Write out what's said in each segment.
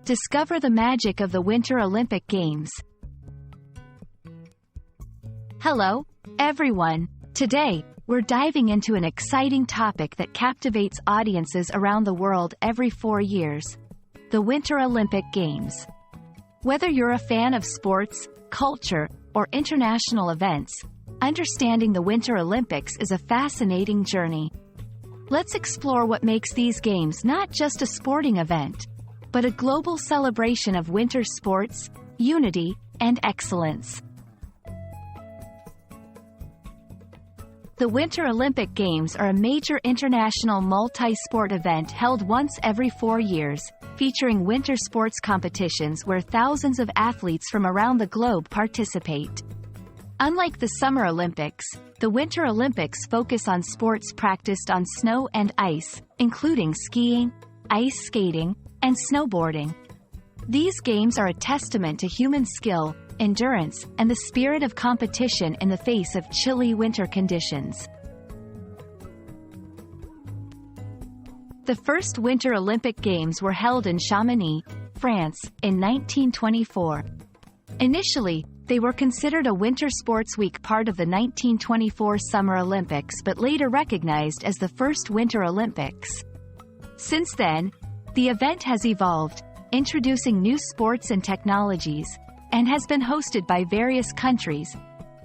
Discover the magic of the Winter Olympic Games. Hello, everyone. Today, we're diving into an exciting topic that captivates audiences around the world every 4 years: the Winter Olympic Games. Whether you're a fan of sports, culture, or international events, understanding the Winter Olympics is a fascinating journey. Let's explore what makes these games not just a sporting event, but a global celebration of winter sports, unity, and excellence. The Winter Olympic Games are a major international multi-sport event held once every 4 years, featuring winter sports competitions where thousands of athletes from around the globe participate. Unlike the Summer Olympics, the Winter Olympics focus on sports practiced on snow and ice, including skiing, ice skating, and snowboarding. These games are a testament to human skill, endurance, and the spirit of competition in the face of chilly winter conditions. The first Winter Olympic Games were held in Chamonix, France, in 1924. Initially, they were considered a Winter Sports Week part of the 1924 Summer Olympics but later recognized as the first Winter Olympics. Since then, the event has evolved, introducing new sports and technologies, and has been hosted by various countries,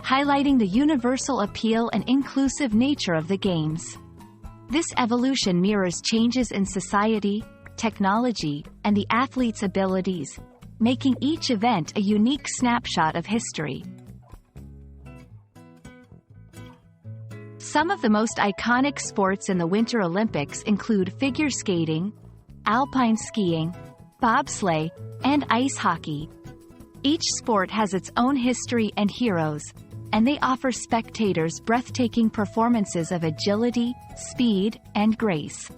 highlighting the universal appeal and inclusive nature of the Games. This evolution mirrors changes in society, technology, and the athletes' abilities, making each event a unique snapshot of history. Some of the most iconic sports in the Winter Olympics include figure skating, alpine skiing, bobsleigh, and ice hockey. Each sport has its own history and heroes, and they offer spectators breathtaking performances of agility, speed, and grace.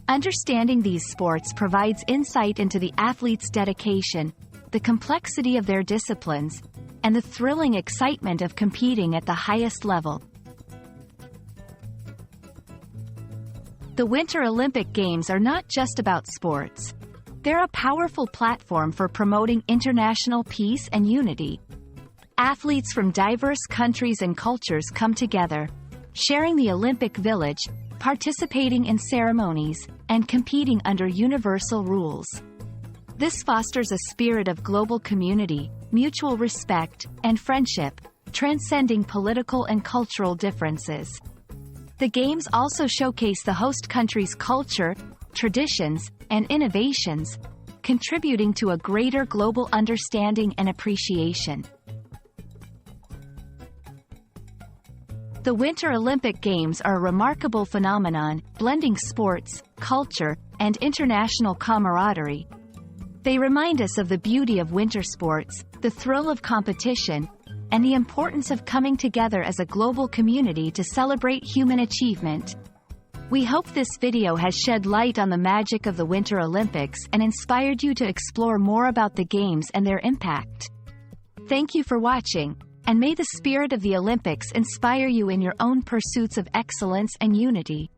Understanding these sports provides insight into the athletes' dedication, the complexity of their disciplines, and the thrilling excitement of competing at the highest level. The Winter Olympic Games are not just about sports. They're a powerful platform for promoting international peace and unity. Athletes from diverse countries and cultures come together, sharing the Olympic Village, participating in ceremonies, and competing under universal rules. This fosters a spirit of global community, mutual respect, and friendship, transcending political and cultural differences. The Games also showcase the host country's culture, traditions, and innovations, contributing to a greater global understanding and appreciation. The Winter Olympic Games are a remarkable phenomenon, blending sports, culture, and international camaraderie. They remind us of the beauty of winter sports, the thrill of competition, and the importance of coming together as a global community to celebrate human achievement. We hope this video has shed light on the magic of the Winter Olympics and inspired you to explore more about the Games and their impact. Thank you for watching, and may the spirit of the Olympics inspire you in your own pursuits of excellence and unity.